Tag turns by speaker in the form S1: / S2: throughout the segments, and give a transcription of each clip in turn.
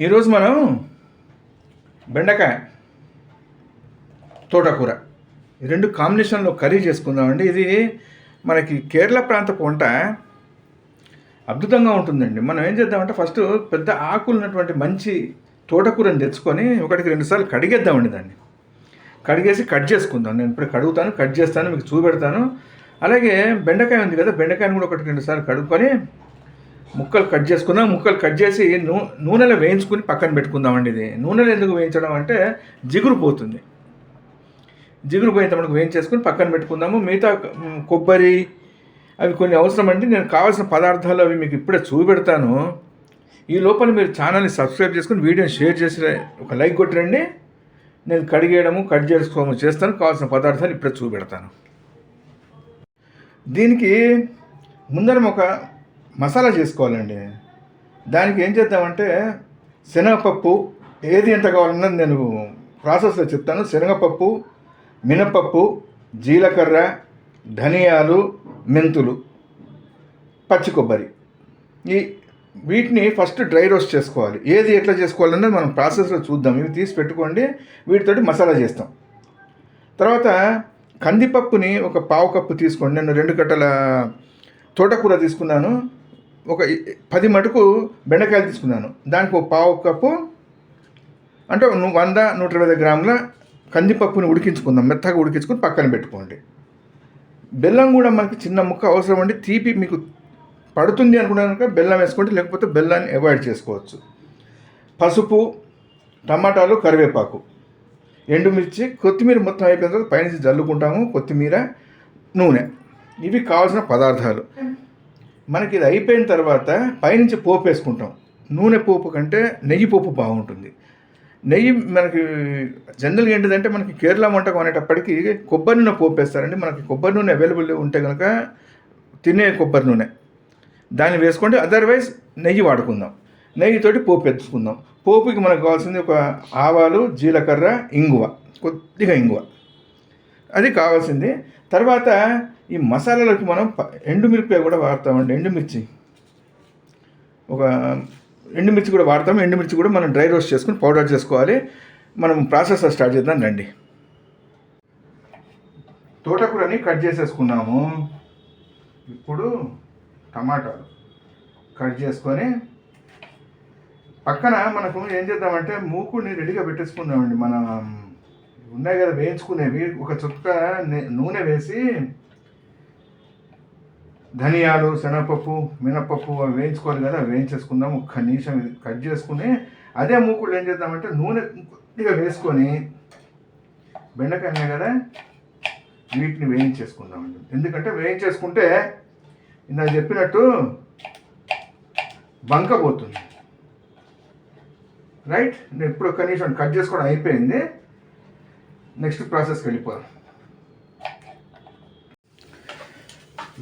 S1: ఈరోజు మనం బెండకాయ తోటకూర ఈ రెండు కాంబినేషన్లో కర్రీ చేసుకుందామండి. ఇది మనకి కేరళ ప్రాంతపు వంట అద్భుతంగా ఉంటుందండి. మనం ఏం చేద్దామంటే ఫస్ట్ పెద్ద ఆకులు ఉన్నటువంటి మంచి తోటకూరని తెచ్చుకొని ఒకటికి 2 సార్లు కడిగేద్దామండి. దాన్ని కడిగేసి కట్ చేసుకుందాం. నేను ఇప్పుడు కడుగుతాను, కట్ చేస్తాను, మీకు చూపెడతాను. అలాగే బెండకాయ ఉంది కదా, బెండకాయని కూడా ఒకటికి 2 సార్లు కడుక్కొని ముక్కలు కట్ చేసుకుందాం. ముక్కలు కట్ చేసి నూనెలో వేయించుకుని పక్కన పెట్టుకుందామండి. ఇది నూనెలో ఎందుకు వేయించడం అంటే జిగురు పోతుంది. జిగురు పోయేంత మనకు వేయించేసుకుని పక్కన పెట్టుకుందాము. మిగతా కొబ్బరి అవి కొన్ని అవసరం అండి. నేను కావాల్సిన పదార్థాలు అవి మీకు ఇప్పుడే చూపెడతాను. ఈ లోపల మీరు ఛానల్ని సబ్స్క్రైబ్ చేసుకుని వీడియోని షేర్ చేసి ఒక లైక్ కొట్టిరండి. నేను కడిగేయడము కట్ చేసుకోవడం చేస్తాను. కావాల్సిన పదార్థాలు ఇప్పుడే చూపెడతాను. దీనికి ముందరం ఒక మసాలా చేసుకోవాలండి. దానికి ఏం చేద్దామంటే శనగపప్పు ఏది ఎంత కావాలన్నది నేను ప్రాసెస్లో చెప్తాను. శనగపప్పు, మినపప్పు, జీలకర్ర, ధనియాలు, మెంతులు, పచ్చి కొబ్బరి, వీటిని ఫస్ట్ డ్రై రోస్ట్ చేసుకోవాలి. ఏది ఎట్లా చేసుకోవాలన్నది మనం ప్రాసెస్లో చూద్దాం. ఇవి తీసి పెట్టుకోండి. వీటితోటి మసాలా చేస్తాం. తర్వాత కందిపప్పుని ఒక 1/2 కప్పు తీసుకోండి. నేను 2 కట్టల తోటకూర తీసుకున్నాను. ఒక 10 మటుకు బెండకాయలు తీసుకున్నాను. దానికి ఒక 1/2 కప్పు అంటే 100-120 గ్రాముల కందిపప్పుని ఉడికించుకుందాం. మెత్తగా ఉడికించుకొని పక్కన పెట్టుకోండి. బెల్లం కూడా మనకి చిన్న ముక్క అవసరం అండి. తీపి మీకు పడుతుంది అనుకున్నాక బెల్లం వేసుకోండి, లేకపోతే బెల్లాన్ని అవాయిడ్ చేసుకోవచ్చు. పసుపు, టమాటాలు, కరివేపాకు, ఎండుమిర్చి, కొత్తిమీర మొత్తం అయిపోయిన తర్వాత పైనుంచి జల్లుకుంటాము. కొత్తిమీర, నూనె, ఇవి కావాల్సిన పదార్థాలు. మనకి ఇది అయిపోయిన తర్వాత పైనుంచి పోపు వేసుకుంటాం. నూనె పోపు కంటే నెయ్యి పోపు బాగుంటుంది. నెయ్యి మనకి జనరల్గా ఏంటిదంటే మనకి కేరళ వంటకం అనేటప్పటికీ కొబ్బరి నూనె పోపు వేస్తారండి. మనకి కొబ్బరి నూనె అవైలబుల్ ఉంటే కనుక తినే కొబ్బరి నూనె దాన్ని వేసుకోండి. అదర్వైజ్ నెయ్యి వాడుకుందాం. నెయ్యితోటి పోపు వేసుకుందాం. పోపుకి మనకు కావాల్సింది ఒక ఆవాలు, జీలకర్ర, ఇంగువ, కొద్దిగా ఇంగువ, అది కావాల్సింది. తర్వాత ఈ మసాలాలకు మనం ఎండుమిరపకాయ కూడా వాడతామండి. ఎండుమిర్చి కూడా వాడతాము. ఎండుమిర్చి కూడా మనం డ్రై రోస్ట్ చేసుకుని పౌడర్ చేసుకోవాలి. మనం ప్రాసెస్ స్టార్ట్ చేద్దాం రండి. తోటకూరని కట్ చేసేసుకున్నాము. ఇప్పుడు టమాటాలు కట్ చేసుకొని పక్కన మనకు ఏం చేద్దామంటే మూకుడిని రెడీగా పెట్టేసుకుందామండి. మనం ఉన్నాయి కదా వేయించుకునేవి, ఒక చుక్క నూనె వేసి ధనియాలు, శనగపప్పు, మినపప్పు అవి వేయించుకోవాలి కదా, వేయించేసుకుందాం. 1 నిమిషం ఇది కట్ చేసుకుని అదే మూకుడు ఏం చేద్దామంటే నూనె కొద్దిగా వేసుకొని బెండకాయ కదా వీటిని వేయించేసుకుందామండి. ఎందుకంటే వేయించేసుకుంటే ఇందాక చెప్పినట్టు బంకపోతుంది. రైట్. నేను ఇప్పుడు 1 నిమిషం కట్ చేసుకోవడం అయిపోయింది. నెక్స్ట్ ప్రాసెస్కి వెళ్ళిపోదాం.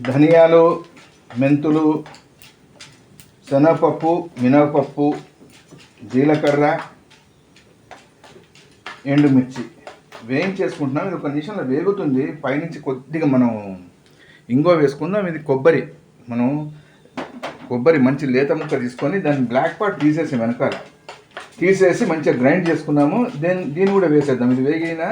S1: ధనియాలు, మెంతులు, శనగపప్పు, మినపప్పు, జీలకర్ర, ఎండుమిర్చి వేయించేసుకుంటున్నాం. ఇది 1 నిమిషంలో వేగుతుంది. పైనుంచి కొద్దిగా మనం ఇంగువ వేసుకుందాం. ఇది కొబ్బరి, మనం కొబ్బరి మంచి లేత ముక్క తీసుకొని దాన్ని బ్లాక్ పార్ట్ తీసేసి వెనకాల తీసేసి మంచిగా గ్రైండ్ చేసుకున్నాము. దీన్ని కూడా వేసేద్దాం. ఇది వేగిన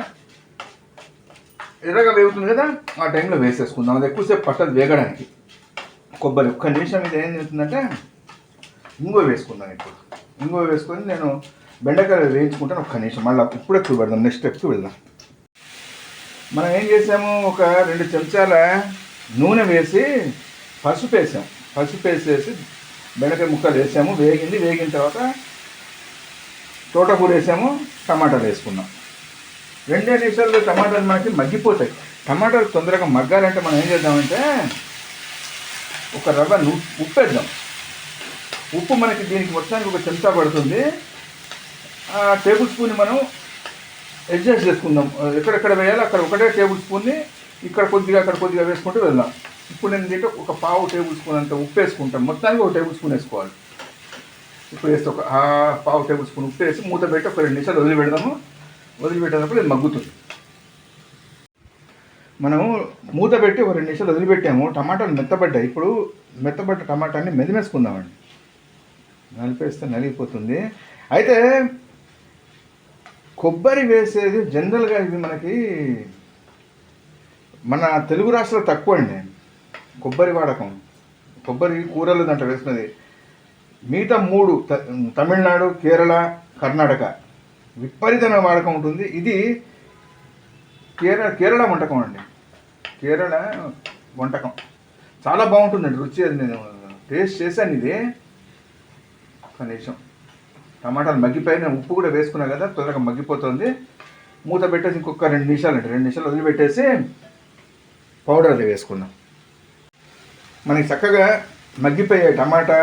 S1: ఎర్రగా వేగుతుంది కదా, ఆ టైంలో వేసేసుకుందాం. అది ఎక్కువసేపు పట్టదు వేగడానికి. కొబ్బరి 1 నిమిషం ఇది ఏం చేస్తుందంటే ఇంగువ వేసుకుందాం. ఇప్పుడు ఇంగువ వేసుకొని నేను బెండకాయలు వేయించుకుంటాను. 1 నిమిషం మళ్ళీ ఇప్పుడే చూపెడదాం. నెక్స్ట్ స్టెప్కి వెళ్దాం. మనం ఏం చేసాము, ఒక 2 చెంచాల నూనె వేసి పసుపు వేసాం. పసుపు వేసేసి బెండకాయ ముక్కలు వేసాము. వేగిన తర్వాత తోటకూర వేసాము. టమాటాలు వేసుకున్నాం. 2 నిమిషాల్లో టమాటాలు మనకి మగ్గిపోతాయి. టమాటాలు తొందరగా మగ్గాలంటే మనం ఏం చేద్దామంటే ఒక రవ్వ ఉప్పు వేద్దాం. ఉప్పు మనకి దీనికి మొత్తానికి 1 చెంచా పడుతుంది. ఆ టేబుల్ స్పూన్ని మనం అడ్జస్ట్ చేసుకుందాం. ఎక్కడెక్కడ వేయాలో అక్కడ 1 టేబుల్ స్పూన్ని ఇక్కడ కొద్దిగా అక్కడ కొద్దిగా వేసుకుంటూ వెళ్దాం. ఇప్పుడు నేను దీంట్లో ఒక 1/2 టేబుల్ స్పూన్ అంత ఉప్పు వేసుకుంటాం. మొత్తానికి 1 టేబుల్ స్పూన్ వేసుకోవాలి. ఇప్పుడు వేస్తే ఒక 1/2 టేబుల్ స్పూన్ ఉప్పు వేసి మూత పెట్టి ఒక 2 నిమిషాలు వదిలిపెడదాము. వదిలిపెట్టినప్పుడు ఇది మగ్గుతుంది. మనము మూత పెట్టి ఒక 2 నిమిషాలు వదిలిపెట్టాము. టమాటాలు మెత్తబడ్డాయి. ఇప్పుడు మెత్తబడ్డ టమాటాన్ని మెదిమేసుకుందామండి. నలిపేస్తే నలిగిపోతుంది. అయితే కొబ్బరి వేసేది జనరల్గా ఇది మనకి మన తెలుగు రాష్ట్రాలు తక్కువ అండి కొబ్బరి వాడకం. కొబ్బరి కూరలు దాంట్లో వేస్తున్నది. మిగతా 3 తమిళనాడు, కేరళ, కర్ణాటక విపరీతమైన వాడకం ఉంటుంది. ఇది కేరళ వంటకం అండి. కేరళ వంటకం చాలా బాగుంటుందండి రుచి. అది నేను టేస్ట్ చేశాను. ఇది కనీసం టమాటాలు మగ్గిపోయిన ఉప్పు కూడా వేసుకున్నా కదా, తొందరగా మగ్గిపోతుంది. మూత పెట్టేసి ఇంకొక 2 నిమిషాలు అంటే 2 నిమిషాలు వదిలిపెట్టేసి పౌడర్ అది వేసుకుందాం. మనకి చక్కగా మగ్గిపోయే టమాటా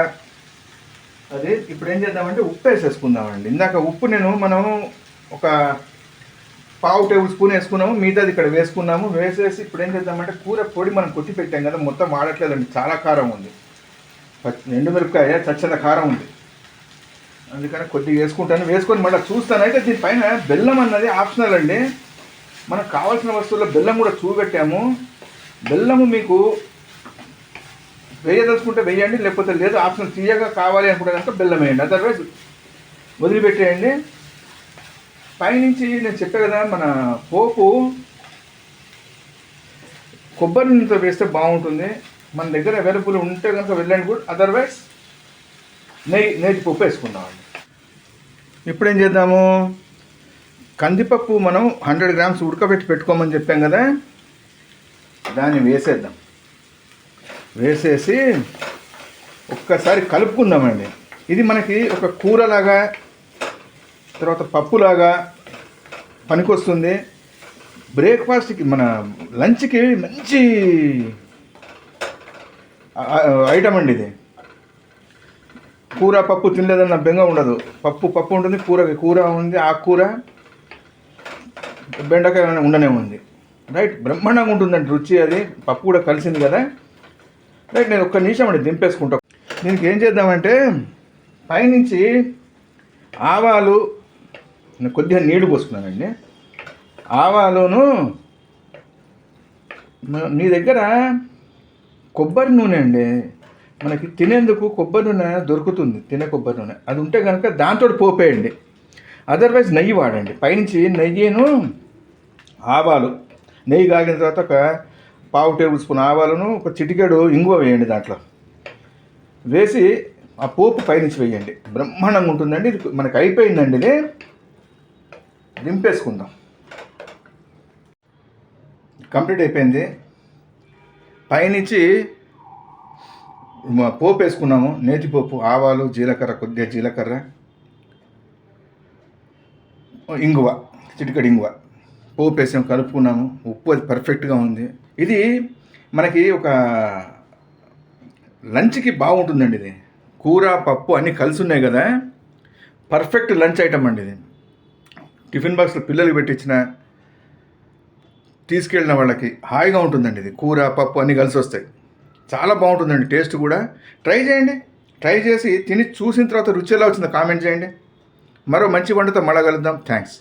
S1: అది. ఇప్పుడు ఏం చేద్దామంటే ఉప్పు వేసేసుకుందామండి. ఇందాక ఉప్పు మనం ఒక 1/2 టేబుల్ స్పూన్ వేసుకున్నాము, మిగతాది ఇక్కడ వేసుకున్నాము. వేసేసి ఇప్పుడు ఏం చేద్దామంటే కూర పొడి మనం కొట్టి పెట్టాం కదా, మొత్తం వాడట్లేదండి, చాలా కారం ఉంది. ఎండుమిరపకాయ చచ్చల కారం ఉంది, అందుకని కొద్దిగా వేసుకుంటాను. వేసుకొని మళ్ళీ చూస్తాను. అయితే దీనిపైన బెల్లం అన్నది ఆప్షనల్ అండి. మనకు కావాల్సిన వస్తువుల్లో బెల్లం కూడా చూపెట్టాము. బెల్లము మీకు వేయదలుచుకుంటే వేయండి, లేకపోతే లేదు. ఆప్షనల్ తీయగా కావాలి అనుకుంటే కనుక బెల్లం వేయండి, అదర్వైజ్ వదిలిపెట్టేయండి. పైనుంచి నేను చెప్పే కదా, మన పోపు కొబ్బరి నూనెతో వేస్తే బాగుంటుంది. మన దగ్గర అవైలబుల్ ఉంటే కనుక వెళ్ళండి గుడ్, అదర్వైజ్ నెయ్యి పప్పు వేసుకుందామండి. ఇప్పుడు ఏం చేద్దాము, కందిపప్పు మనం 100 గ్రామ్స్ ఉడకబెట్టి పెట్టుకోమని చెప్పాం కదా, దాన్ని వేసేద్దాం. వేసేసి ఒక్కసారి కలుపుకుందామండి. ఇది మనకి ఒక కూరలాగా, తర్వాత పప్పులాగా పనికొస్తుంది. బ్రేక్ఫాస్ట్కి, మన లంచ్కి మంచి ఐటమ్ అండి ఇది. కూర పప్పు తినలేదన్న బెంగ ఉండదు. పప్పు ఉంటుంది, కూర ఉంది, ఆకుకూర, బెండకాయ ఉండనే ఉంది. రైట్, బ్రహ్మాండంగా ఉంటుందండి రుచి. అది పప్పు కూడా కలిసింది కదా. రైట్, నేను ఒక్క నిమిషం అండి దింపేసుకుంటా. దీనికి ఏం చేద్దామంటే పైనుంచి ఆవాలు, నేను కొద్దిగా నీళ్లు పోసుకున్నానండి. ఆవాలును, మీ దగ్గర కొబ్బరి నూనె అండి, మనకి తినేందుకు కొబ్బరి నూనె దొరుకుతుంది, తినే కొబ్బరి నూనె, అది ఉంటే కనుక దాంతో పోపేయండి. అదర్వైజ్ నెయ్యి వాడండి. పైనుంచి నెయ్యిను, ఆవాలు, నెయ్యి కాగిన తర్వాత ఒక 1/2 టేబుల్ స్పూన్ ఆవాలను, ఒక చిటికెడు ఇంగువ వేయండి. దాంట్లో వేసి ఆ పోపు పైనుంచి వేయండి. బ్రహ్మాండంగా ఉంటుందండి. ఇది మనకు అయిపోయిందండి. ఇది దింపేసుకుందాం. కంప్లీట్ అయిపోయింది. పైనుంచి పోపు వేసుకున్నాము. నేతి పోపు, ఆవాలు, జీలకర్ర, కొద్దిగా జీలకర్ర, ఇంగువ, చిటికెడు ఇంగువ పోపు వేసాము, కలుపుకున్నాము. ఉప్పు అది పర్ఫెక్ట్గా ఉంది. ఇది మనకి ఒక లంచ్కి బాగుంటుందండి. ఇది కూర పప్పు అన్నీ కలిసి ఉన్నాయి కదా, పర్ఫెక్ట్ లంచ్ ఐటమ్ అండి ఇది. టిఫిన్ బాక్స్లో పిల్లలకి పెట్టించిన, తీసుకెళ్ళిన వాళ్ళకి హాయిగా ఉంటుందండి. ఇది కూర పప్పు అన్నీ కలిసి వస్తాయి. చాలా బాగుంటుందండి. టేస్ట్ కూడా ట్రై చేయండి. ట్రై చేసి తిని చూసిన తర్వాత రుచి ఎలా వచ్చిందో కామెంట్ చేయండి. మరో మంచి వంటతో మళ్ళా కలుద్దాం. థ్యాంక్స్.